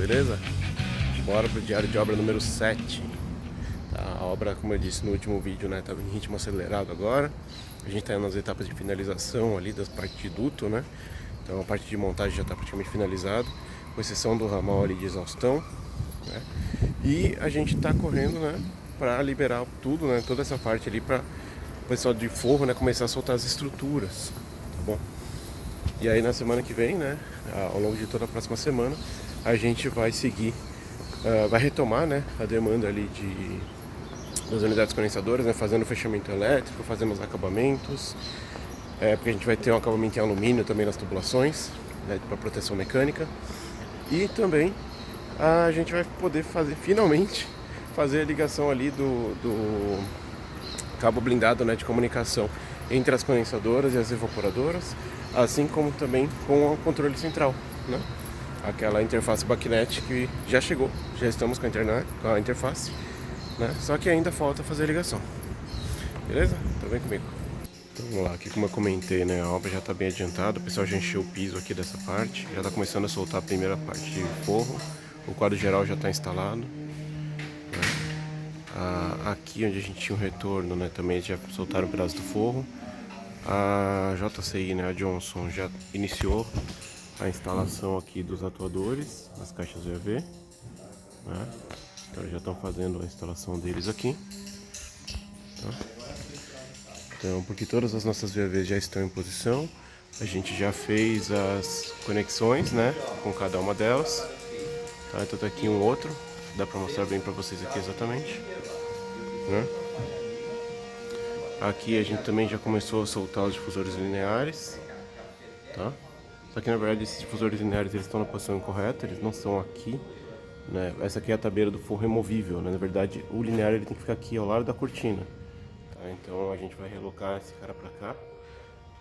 beleza? Bora pro diário de obra número 7. Tá, a obra, como eu disse no último vídeo, né, tá em ritmo acelerado agora. A gente tá nas etapas de finalização ali das partes de duto, né? Então a parte de montagem já tá praticamente finalizada, com exceção do ramal ali de exaustão, né? E a gente tá correndo, né, pra liberar tudo, né, toda essa parte ali pra o pessoal de forro, né, começar a soltar as estruturas, tá bom? E aí na semana que vem, né, ao longo de toda a próxima semana, a gente vai seguir, vai retomar, né, a demanda ali das unidades condensadoras, né, fazendo o fechamento elétrico, fazendo os acabamentos, porque a gente vai ter um acabamento em alumínio também nas tubulações, né, para proteção mecânica. E também a gente vai poder finalmente fazer a ligação ali do cabo blindado, né, de comunicação entre as condensadoras e as evaporadoras, assim como também com o controle central, né? Aquela interface BACnet que já chegou, já estamos com a interface, né? Só que ainda falta fazer a ligação. Beleza? Tá bem comigo? Então vamos lá, aqui como eu comentei, né, a obra já está bem adiantada, o pessoal já encheu o piso aqui dessa parte, já está começando a soltar a primeira parte de forro, o quadro geral já está instalado. Aqui onde a gente tinha um retorno, né, também já soltaram um pedaço do forro. A JCI, né, a Johnson, já iniciou a instalação aqui dos atuadores nas caixas VAV, né? Então já estão fazendo a instalação deles aqui, tá? Então, porque todas as nossas VAVs já estão em posição, a gente já fez as conexões, né, com cada uma delas, tá? Então tá aqui um outro, dá para mostrar bem para vocês aqui exatamente, né? Aqui a gente também já começou a soltar os difusores lineares, tá? Só que na verdade esses difusores lineares eles estão na posição incorreta, eles não estão aqui, né? Essa aqui é a tabeira do forro removível, né? Na verdade o linear ele tem que ficar aqui ao lado da cortina, tá? Então a gente vai relocar esse cara pra cá,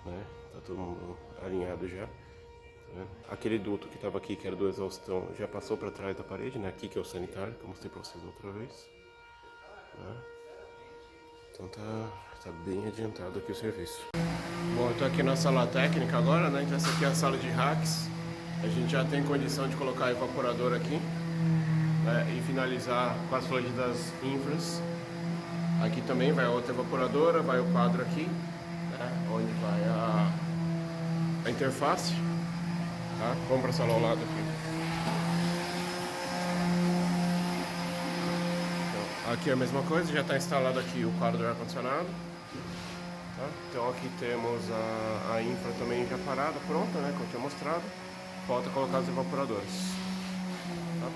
né? Tá todo mundo alinhado já, tá vendo? Aquele duto que estava aqui, que era do exaustão, já passou para trás da parede, né? Aqui que é o sanitário, que eu mostrei para vocês outra vez, tá? Então tá bem adiantado aqui o serviço. Bom, eu tô aqui na sala técnica agora, né? Então essa aqui é a sala de racks. A gente já tem condição de colocar a evaporadora aqui, né, e finalizar com as flores das infras. Aqui também vai a outra evaporadora, vai o quadro aqui, né, onde vai a interface, tá? Vamos para a sala ao lado aqui. Então, aqui é a mesma coisa, já está instalado aqui o quadro do ar-condicionado. Tá? Então aqui temos a infra também já parada, pronta, né, como eu tinha mostrado. Falta colocar os evaporadores. Tá?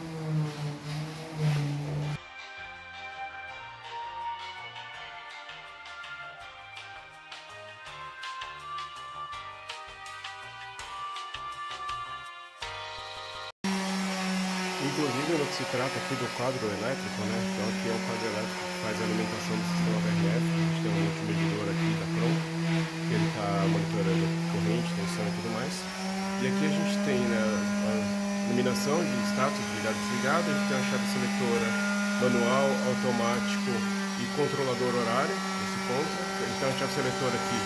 Inclusive no que se trata aqui do quadro elétrico, né? Então aqui é o quadro elétrico que faz a alimentação do sistema VRF. A gente tem um multimedidor aqui da Cron, que ele está monitorando corrente, tensão e tudo mais. E aqui a gente tem, né, a iluminação de status de ligado e desligado, a gente tem a chave seletora manual, automático e controlador horário, nesse ponto. A gente tem a chave seletora aqui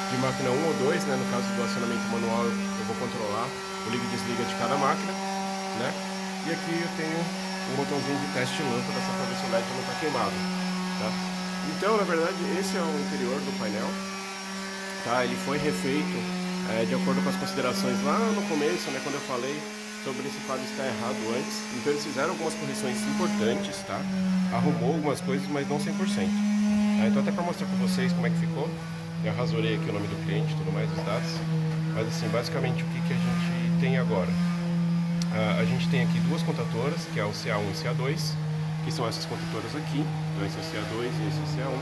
de máquina 1 ou 2, né? No caso do acionamento manual eu vou controlar o liga e desliga de cada máquina, né? E aqui eu tenho um botãozinho de teste lâmpada só para ver se o LED não está queimado, tá? Então, na verdade, esse é o interior do painel, tá? Ele foi refeito de acordo com as considerações lá no começo, né? Quando eu falei sobre esse quadro estar errado antes. Então eles fizeram algumas correções importantes, tá? Arrumou algumas coisas, mas não 100%. Tá? Então até para mostrar para vocês como é que ficou, eu rasurei aqui o nome do cliente e tudo mais, os dados. Mas assim, basicamente o que a gente tem agora? A gente tem aqui duas contatoras, que é o CA1 e CA2, que são essas contatoras aqui, então esse é o CA2 e esse é o CA1,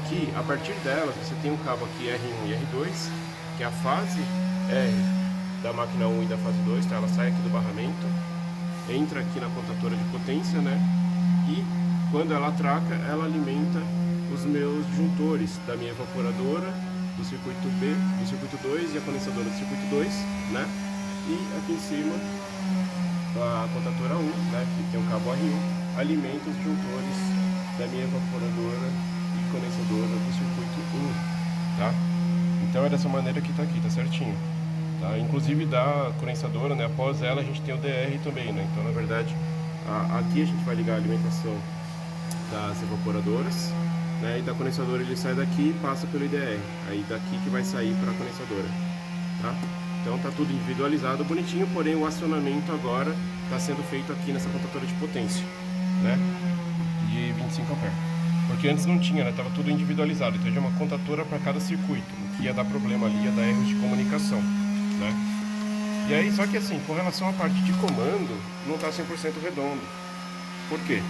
que a partir delas você tem um cabo aqui R1 e R2, que é a fase R da máquina 1 e da fase 2, tá? Ela sai aqui do barramento, entra aqui na contatora de potência, né? E quando ela atraca, ela alimenta os meus disjuntores da minha evaporadora, do circuito B, do circuito 2 e a condensadora do circuito 2, né? E aqui em cima a contatora 1, né, que tem um cabo R1, alimenta os disjuntores da minha evaporadora e condensadora do circuito 1, tá? Então é dessa maneira que tá aqui, tá certinho. tá? Inclusive da condensadora, né? Após ela a gente tem o DR também, né? Então, na verdade, aqui a gente vai ligar a alimentação das evaporadoras, né? E da condensadora ele sai daqui e passa pelo IDR. Aí daqui que vai sair para a condensadora, tá? Então tá tudo individualizado, bonitinho, porém o acionamento agora está sendo feito aqui nessa contatora de potência, né? De 25 A. Porque antes não tinha, né? Tava tudo individualizado, então tinha uma contatora para cada circuito. O que ia dar problema ali ia dar erros de comunicação, né? E aí, só que assim, com relação à parte de comando, não está 100% redondo. Por quê?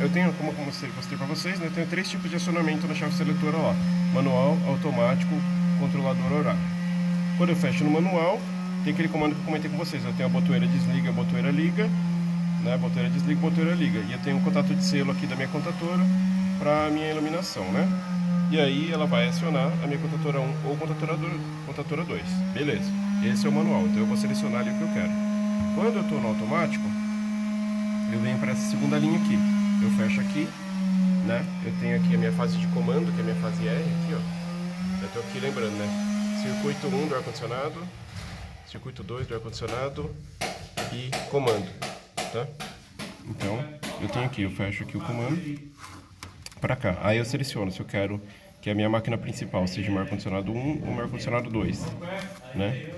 Eu tenho, como eu mostrei para vocês, né? Eu tenho 3 tipos de acionamento na chave seletora lá: manual, automático, controlador horário. Quando eu fecho no manual, tem aquele comando que eu comentei com vocês. Eu tenho a botoeira desliga, a botoeira liga, né? Botoeira desliga, botoeira liga. E eu tenho um contato de selo aqui da minha contatora para minha iluminação, né? E aí ela vai acionar a minha contatora 1 ou contatora 2. Beleza, esse é o manual, então eu vou selecionar ali o que eu quero. Quando eu estou no automático, eu venho para essa segunda linha aqui. Eu fecho aqui, né? Eu tenho aqui a minha fase de comando, que é a minha fase R aqui, ó. Eu estou aqui lembrando, né? Circuito 1 do ar-condicionado, circuito 2 do ar-condicionado e comando, tá? Então, eu tenho aqui, eu fecho aqui o comando para cá. Aí eu seleciono se eu quero que a minha máquina principal seja meu ar-condicionado 1 ou meu ar-condicionado 2, né?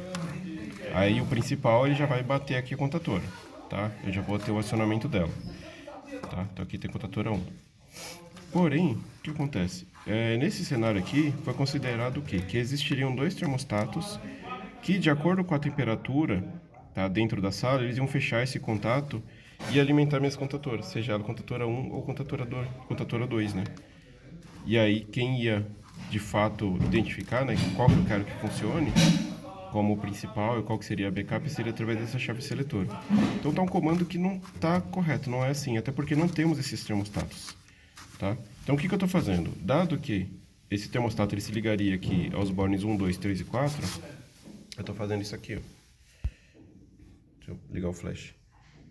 Aí o principal ele já vai bater aqui a contatora, tá? Eu já vou ter o acionamento dela, tá? Então aqui tem contatora 1. Porém, o que acontece? Nesse cenário aqui, foi considerado o quê? Que existiriam 2 termostatos que, de acordo com a temperatura, tá, dentro da sala, eles iam fechar esse contato e alimentar minhas contatoras, seja ela contatora 1 ou contatora 2, né? E aí, quem ia, de fato, identificar, né, qual que eu quero que funcione como principal e qual que seria a backup seria através dessa chave seletora. Então tá um comando que não tá correto, não é assim, até porque não temos esses termostatos, tá? Então o que eu estou fazendo? Dado que esse termostato ele se ligaria aqui aos bornes 1, 2, 3 e 4, eu estou fazendo isso aqui, ó. Deixa eu ligar o flash.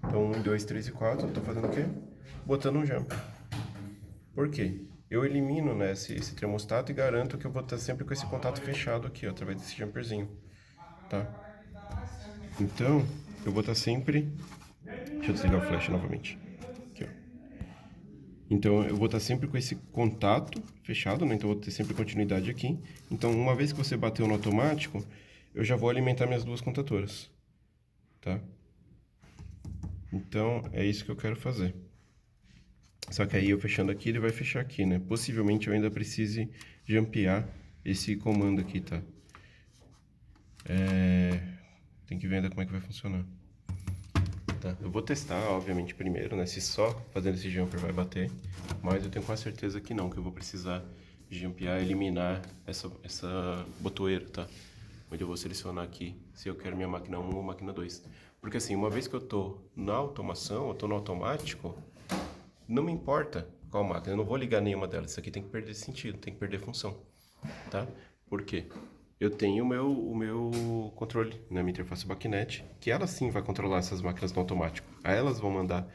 Então 1, 2, 3 e 4, eu estou fazendo o quê? Botando um jumper. Por quê? Eu elimino, né, esse termostato e garanto que eu vou estar sempre com esse contato fechado aqui, ó, através desse jumperzinho, tá? Então, eu vou estar sempre... Deixa eu desligar o flash novamente. Aqui, ó. Então, eu vou estar sempre com esse contato fechado, né? Então, eu vou ter sempre continuidade aqui. Então, uma vez que você bateu no automático, eu já vou alimentar minhas 2 contatoras, tá? Então, é isso que eu quero fazer. Só que aí, eu fechando aqui, ele vai fechar aqui, né? Possivelmente, eu ainda precise jumpear esse comando aqui, tá? Tem que ver ainda como é que vai funcionar. Tá, eu vou testar, obviamente, primeiro, né? Se só fazendo esse jumper vai bater. Mas eu tenho quase certeza que não, que eu vou precisar jumpear, eliminar essa botoeira, tá? Onde eu vou selecionar aqui se eu quero minha máquina 1 ou máquina 2. Porque assim, uma vez que eu tô na automação, eu tô no automático, não me importa qual máquina, eu não vou ligar nenhuma delas. Isso aqui tem que perder sentido, tem que perder função, tá? Por quê? Eu tenho o meu controle, né, minha interface BACnet, que ela sim vai controlar essas máquinas no automático. Aí elas vão mandar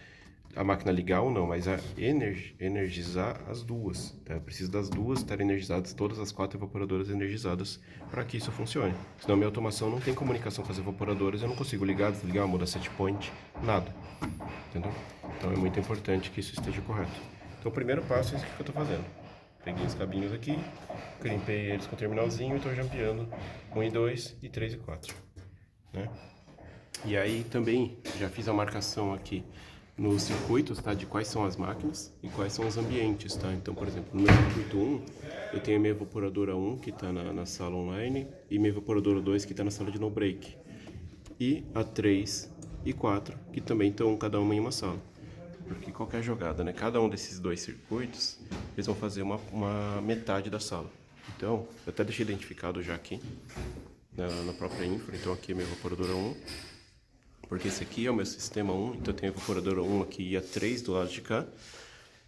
a máquina ligar ou não, mas energizar as duas, tá? Eu preciso das duas estarem energizadas, todas as 4 evaporadoras energizadas, para que isso funcione. Senão minha automação não tem comunicação com as evaporadoras, eu não consigo ligar, desligar, mudar set point, nada. Entendeu? Então é muito importante que isso esteja correto. Então o primeiro passo é isso que eu estou fazendo. Peguei os cabinhos aqui, crimpei eles com o terminalzinho e estou jampeando 1 e 2 e 3 e 4, né? E aí também já fiz a marcação aqui nos circuitos, tá? De quais são as máquinas e quais são os ambientes, tá? Então, por exemplo, no meu circuito 1, eu tenho a minha evaporadora 1, que está na sala online, e minha evaporadora 2, que está na sala de no break. E a 3 e 4, que também estão cada uma em uma sala. Porque qualquer jogada, né? Cada um desses 2 circuitos, eles vão fazer uma metade da sala. Então, eu até deixei identificado já aqui, na própria infra. Então, aqui é minha evaporadora 1. Porque esse aqui é o meu sistema 1, então eu tenho a evaporadora 1 aqui e a 3 do lado de cá.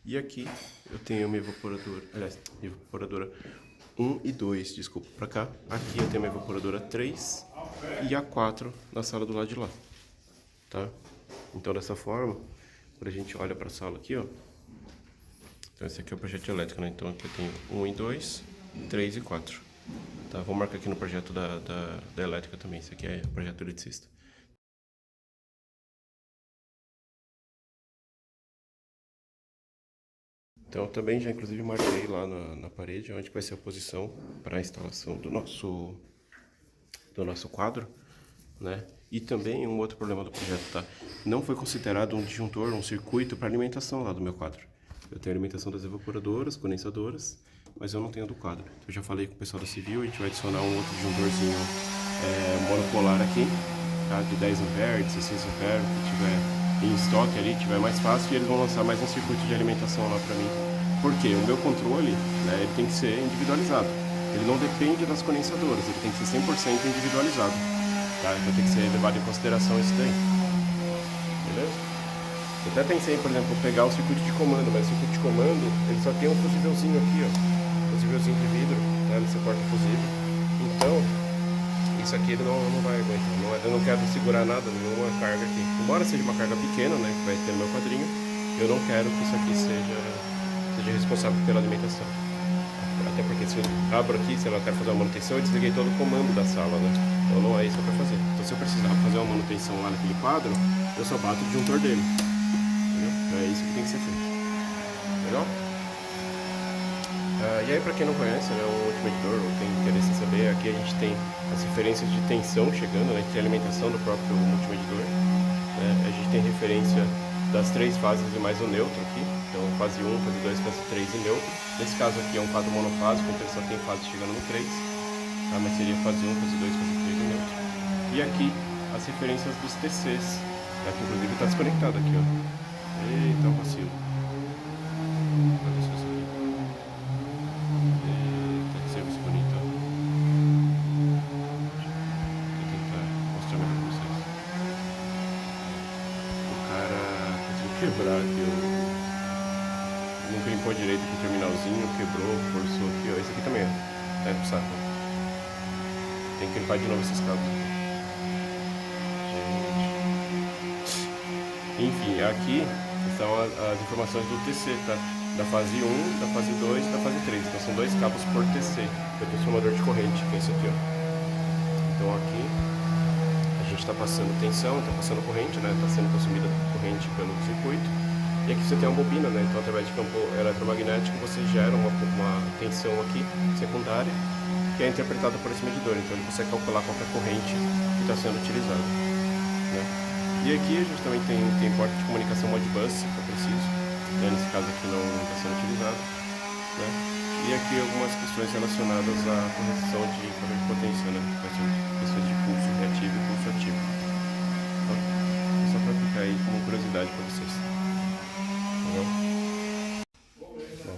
E aqui eu tenho a minha evaporadora, aliás, minha evaporadora 1 e 2, desculpa, pra cá. Aqui eu tenho a minha evaporadora 3 e a 4 na sala do lado de lá, tá? Então dessa forma, quando a gente olha pra sala aqui, ó. Então esse aqui é o projeto elétrico, né? Então aqui eu tenho 1 e 2, 3 e 4. Tá, vou marcar aqui no projeto da elétrica também. Esse aqui é o projeto eletricista. Então, eu também já inclusive marquei lá na parede onde vai ser a posição para a instalação do nosso quadro, né? E também um outro problema do projeto, tá? Não foi considerado um disjuntor, um circuito para alimentação lá do meu quadro. Eu tenho a alimentação das evaporadoras, condensadoras, mas eu não tenho a do quadro. Então, eu já falei com o pessoal da Civil, a gente vai adicionar um outro disjuntorzinho monopolar aqui, tá? De 10 A, de 16 A, que tiver em estoque ali, tiver mais fácil, e eles vão lançar mais um circuito de alimentação lá para mim. Porque o meu controle, né, ele tem que ser individualizado. Ele não depende das condensadoras, ele tem que ser 100% individualizado. Tá? Então tem que ser levado em consideração isso daí. Beleza? Eu até pensei, por exemplo, pegar o circuito de comando, mas o circuito de comando, ele só tem um fusívelzinho aqui, ó. Fusívelzinho de vidro, tá? Nesse porta-fusível. Então, isso aqui ele não vai aguentar. Eu não quero segurar nada, nenhuma carga aqui. Embora seja uma carga pequena, né, que vai ter no meu quadrinho, eu não quero que isso aqui seja responsável pela alimentação. Até porque se eu abro aqui, se eu quero fazer uma manutenção, eu desliguei todo o comando da sala, né? Então não é isso que eu quero fazer. Então se eu precisar fazer uma manutenção lá naquele quadro, eu só bato o disjuntor dele. Entendeu? Então é isso que tem que ser feito. Legal? E aí, para quem não conhece, né, o multimedidor, ou tem interesse em saber, aqui a gente tem as referências de tensão chegando, né? Tem a alimentação do próprio multimedidor. Né? A gente tem referência das 3 fases e mais o neutro aqui. Então, fase 1, fase 2, fase 3 e neutro. Nesse caso aqui é um quadro monofásico, então ele só tem fase chegando no 3. Tá? Mas seria fase 1, fase 2, fase 3 e neutro. E aqui, as referências dos TCs, né? Que inclusive está desconectado aqui, ó. Eita, o vacilo. Olha só isso aqui. Eita, que serviço bonito, ó. Vou tentar mostrar melhor pra vocês. O cara conseguiu quebrar aqui, ó. Nunca limpou direito com o terminalzinho, quebrou, forçou aqui, ó. Esse aqui também, ó. Tá pro saco. Tem que limpar de novo esses cabos. Gente. Enfim, aqui estão as informações do TC, tá? Da fase 1, da fase 2 e da fase 3. Então são 2 cabos por TC, que é o transformador de corrente, que é esse aqui, ó. Então aqui a gente tá passando tensão, tá passando corrente, né? Tá sendo consumida corrente pelo circuito. E aqui você tem uma bobina, né? Então através de campo eletromagnético você gera uma tensão aqui, secundária, que é interpretada por esse medidor. Então ele consegue calcular qualquer corrente que está sendo utilizada, né? E aqui a gente também tem porta de comunicação Modbus, se for preciso, né? Nesse caso aqui não está sendo utilizado, né? E aqui algumas questões relacionadas à correção de potência, né? Questões de pulso reativo e pulso ativo. Então, só para ficar aí como curiosidade para vocês. Bom,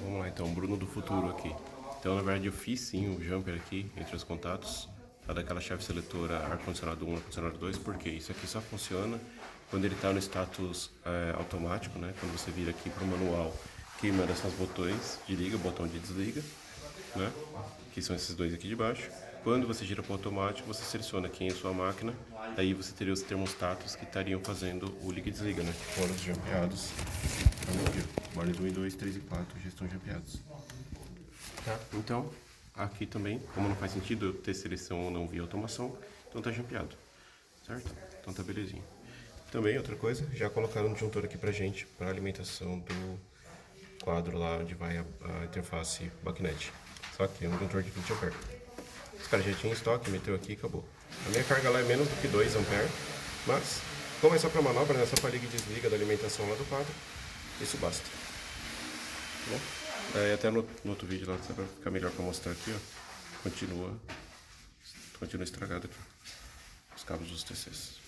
vamos lá então, Bruno do futuro aqui. Então na verdade eu fiz sim o jumper aqui entre os contatos, tá? Daquela chave seletora ar-condicionado 1 e ar-condicionado 2, porque isso aqui só funciona quando ele está no status automático, né? Quando você vira aqui para o manual, queima dessas botões de liga, botão de desliga, né? Que são esses dois aqui de baixo. Quando você gira para o automático, você seleciona quem é a sua máquina, aí você teria os termostatos que estariam fazendo o liga e desliga, né? Que foram os jampeados. Bornes 1 e 2, 3 e 4 já estão jampeados. Tá? Então, aqui também, como não faz sentido eu ter seleção ou não via automação, então tá jampeado, certo? Então tá belezinha. Também, outra coisa, já colocaram um disjuntor aqui pra gente, para alimentação do quadro lá onde vai a interface BACnet. Só que é um disjuntor de 20 A. Os caras já tinham estoque, meteu aqui e acabou. A minha carga lá é menos do que 2 A, mas como é só para manobra, né? Só para liga e desliga da alimentação lá do quadro, isso basta. Tá bom? Até no outro vídeo lá, só para ficar melhor para mostrar aqui, ó. Continua estragado aqui. Os cabos dos TCs.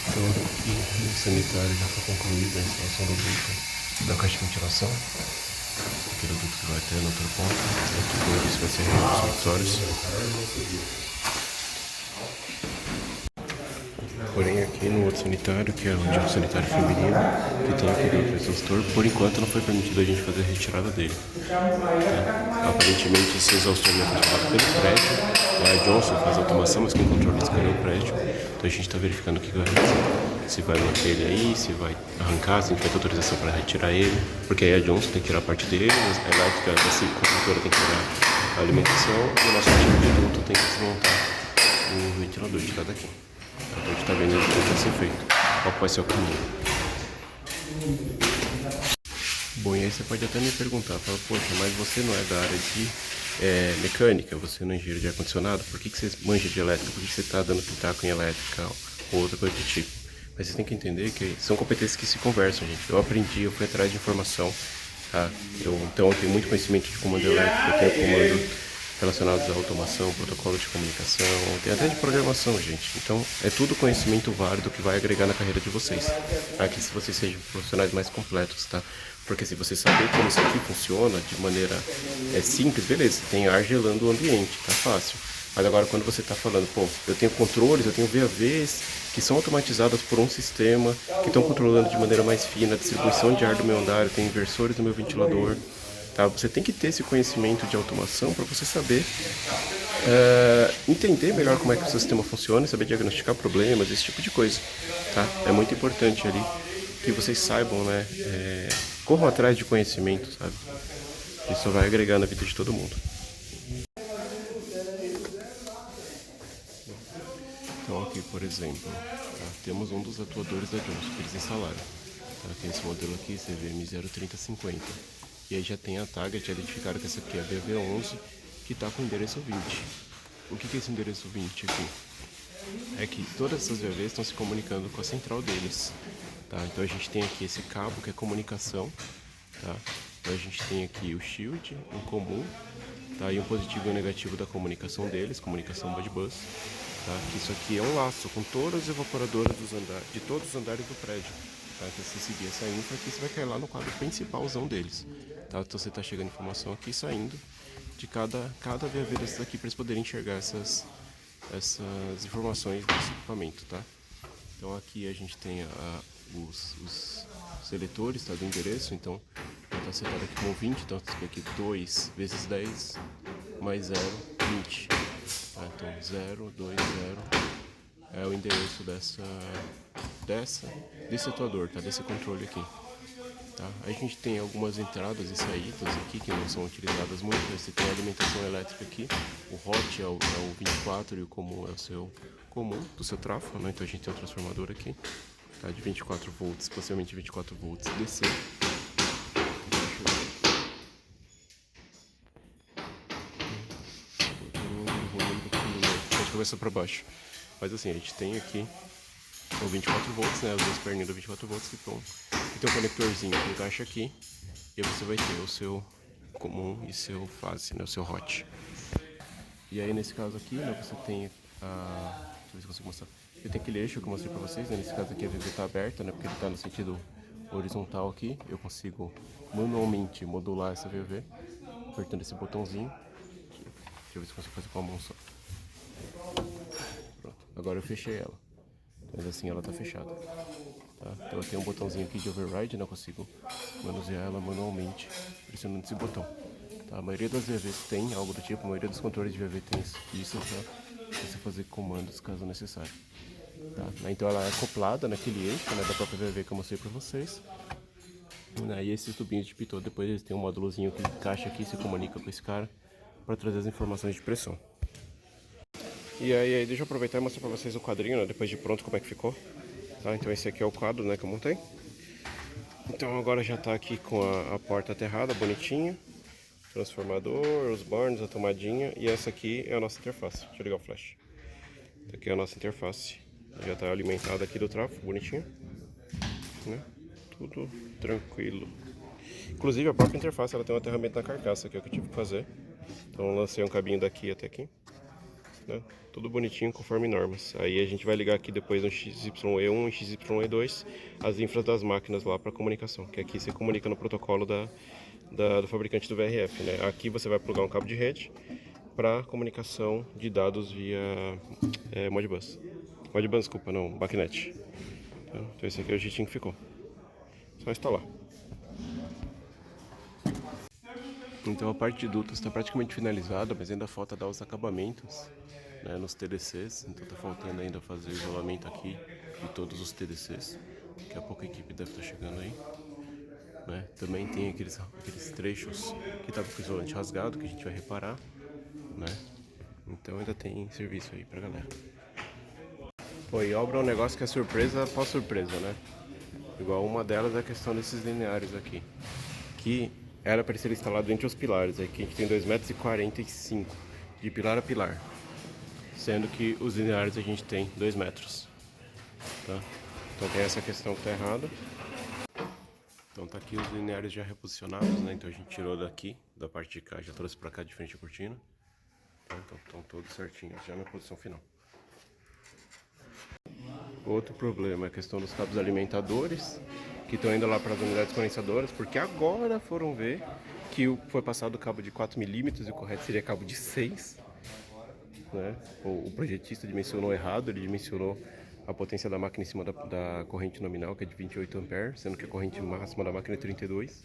Então aqui no sanitário já foi concluída a instalação do duto da caixa de ventilação. Aquele duto que vai ter no outro ponto. Aqui, como eu disse, vai ser os mixórios. Porém aqui no outro sanitário, que é onde é o sanitário feminino, que tem aquele outro exaustor, por enquanto não foi permitido a gente fazer a retirada dele. Aparentemente esse exaustor não foi feito pelo prédio. A Johnson faz a automação, mas quem controla isso é o prédio. Então a gente está verificando o que vai acontecer. se vai manter ele aí, se vai arrancar, se não tem autorização para retirar ele, porque aí a Johnson tem que tirar a parte dele, a elétrica dessa construtora tem que tirar a alimentação e o nosso time de duto tem que desmontar o ventilador de cada aqui. Então a gente está vendo o que tem que ser feito, qual vai ser o caminho. Bom, e aí você pode até me perguntar, fala, poxa, mas você não é da área de mecânica, você não é engenheiro de ar-condicionado, por que você manja de elétrica, por que você está dando pitaco em elétrica ou outra coisa do tipo? Mas você tem que entender que são competências que se conversam, gente. Eu aprendi, eu fui atrás de informação, tá? Então eu tenho muito conhecimento de comando elétrico, eu tenho comando relacionados à automação, protocolo de comunicação, tem até de programação, gente. Então é tudo conhecimento válido que vai agregar na carreira de vocês, tá? Que se vocês sejam profissionais mais completos, tá? Porque se você saber como isso aqui funciona de maneira simples, beleza, tem ar gelando o ambiente, tá fácil. Mas agora quando você está falando, pô, eu tenho controles, eu tenho VAVs que são automatizadas por um sistema, que estão controlando de maneira mais fina a distribuição de ar do meu andar, eu tenho inversores no meu ventilador, tá? Você tem que ter esse conhecimento de automação para você saber entender melhor como é que o sistema funciona, saber diagnosticar problemas, esse tipo de coisa, tá? É muito importante ali que vocês saibam, né? Corram atrás de conhecimento, sabe? Isso vai agregar na vida de todo mundo. Então aqui, por exemplo, tá? Temos um dos atuadores da Johnson que eles instalaram. Tá? Tem esse modelo aqui, CVM03050. E aí já tem a tag, já identificaram que essa aqui é a BV11, que está com o endereço 20. O que é esse endereço 20 aqui? É que todas essas VVs estão se comunicando com a central deles. Tá? Então a gente tem aqui esse cabo que é comunicação. Tá? Então a gente tem aqui o shield, um comum, tá? E um positivo e um negativo da comunicação deles, comunicação Modbus. Tá? Isso aqui é um laço com todas as evaporadoras de todos os andares do prédio. Tá? Então se você seguir essa infra aqui, você vai cair lá no quadro principalzão deles. Tá? Então você está chegando informação aqui saindo de cada VV desses aqui para eles poderem enxergar essas informações desse equipamento. Tá? Então aqui a gente tem os seletores, tá, do endereço, então está setado aqui como 20, então você vê aqui 2 vezes 10 mais 0, 20. Tá, então 0, 2, 0 é o endereço desse atuador, tá, desse controle aqui. Tá? Aí a gente tem algumas entradas e saídas aqui que não são utilizadas muito. Você tem a alimentação elétrica aqui, o hot é o 24 e o comum é o seu comum do seu tráfego, né? Então a gente tem um transformador aqui, tá, de 24 volts, possivelmente 24 volts DC. Deixa eu ver para baixo. Mas assim, a gente tem aqui o 24 volts, né? As duas perninhas do 24 volts que estão. E tem um conectorzinho que encaixa aqui. E aí você vai ter o seu comum e seu fase, né? O seu hot. E aí nesse caso aqui, né? Você tem a. Deixa eu ver se eu consigo mostrar. Você tem aquele eixo que eu mostrei pra vocês, né? Nesse caso aqui a VV tá aberta, né? Porque ele tá no sentido horizontal aqui. Eu consigo manualmente modular essa VV apertando esse botãozinho. Aqui. Deixa eu ver se eu consigo fazer com a mão só. Pronto. Agora eu fechei ela. Mas assim ela tá fechada. Tá? Então eu tenho um botãozinho aqui de override, né? Eu consigo manusear ela manualmente pressionando esse botão. Tá? A maioria das VVs tem algo do tipo, a maioria dos controles de VV tem isso para você fazer comandos caso necessário. Tá? Então ela é acoplada naquele eixo, né, da própria VV que eu mostrei para vocês. E esses tubinhos de pitot, depois eles têm um módulozinho que encaixa aqui e se comunica com esse cara para trazer as informações de pressão. E aí deixa eu aproveitar e mostrar para vocês o quadrinho, né, depois de pronto, como é que ficou. Tá? Então esse aqui é o quadro, né, que eu montei. Então agora já está aqui com a porta aterrada, bonitinha. Transformador, os burns, a tomadinha. E essa aqui é a nossa interface. Deixa eu ligar o flash. Essa aqui é a nossa interface. Já está alimentada aqui do tráfego, bonitinho. Né? Tudo tranquilo. Inclusive a própria interface ela tem um aterramento na carcaça, que é o que eu tive que fazer. Então eu lancei um cabinho daqui até aqui. Né? Tudo bonitinho conforme normas. Aí a gente vai ligar aqui depois no XYE1 e XYE2 as infras das máquinas lá para comunicação, que aqui você comunica no protocolo do fabricante do VRF. Né? Aqui você vai plugar um cabo de rede para comunicação de dados via Modbus. Modbus, desculpa, não, BACnet. Então esse aqui é o jeitinho que ficou. Só instalar. Então a parte de dutos está praticamente finalizada, mas ainda falta dar os acabamentos né, nos TDCs, então tá faltando ainda fazer o isolamento aqui de todos os TDCs. Daqui a pouco a equipe deve estar chegando aí. Né? Também tem aqueles trechos que estavam com o isolante rasgado que a gente vai reparar, né? Então ainda tem serviço aí pra galera. Pô, e obra é um negócio que é surpresa após surpresa, né? Igual uma delas é a questão desses lineares aqui, que era para ser instalado entre os pilares. Aqui a gente tem 2,45 m de pilar a pilar, sendo que os lineares a gente tem 2 metros, tá? Então tem essa questão que tá errada. Então tá aqui os lineares já reposicionados, né? Então a gente tirou daqui, da parte de cá, já trouxe pra cá de frente à cortina. Tá? Então estão todos certinhos, já na posição final. Outro problema é a questão dos cabos alimentadores, que estão indo lá para as unidades condensadoras, porque agora foram ver que foi passado o cabo de 4 mm e o correto seria cabo de 6. Né? O projetista dimensionou errado, ele dimensionou a potência da máquina em cima da corrente nominal, que é de 28 A, sendo que a corrente máxima da máquina é 32.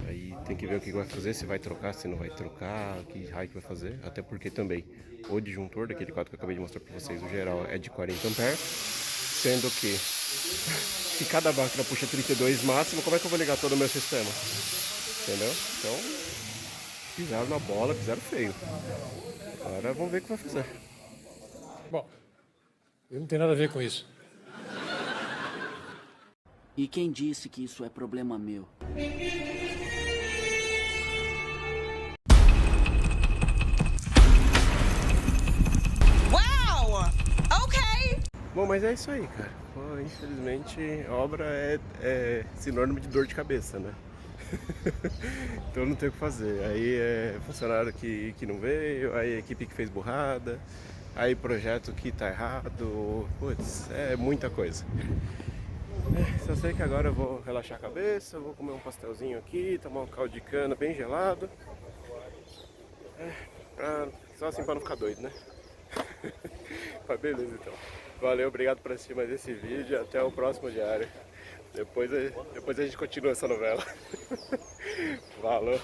Aí tem que ver o que vai fazer, se vai trocar, se não vai trocar, que raio que vai fazer. Até porque também o disjuntor daquele quadro que eu acabei de mostrar para vocês, o geral, é de 40 A, sendo que se cada máquina puxa 32 máximo, como é que eu vou ligar todo o meu sistema? Entendeu? Então, pisaram na bola, pisaram feio. Agora vamos ver o que vai fazer. Bom, eu não tenho nada a ver com isso. E quem disse que isso é problema meu? Wow! Ok! Bom, mas é isso aí, cara. Pô, infelizmente, obra é sinônimo de dor de cabeça, né? Então não tem o que fazer. Aí é funcionário que não veio, aí equipe que fez burrada, aí projeto que tá errado. Putz, é muita coisa. Só sei que agora eu vou relaxar a cabeça, vou comer um pastelzinho aqui, tomar um caldo de cana bem gelado. Só assim pra não ficar doido, né? Mas beleza então. Valeu, obrigado por assistir mais esse vídeo. Até o próximo diário. Depois a gente continua essa novela. Valeu.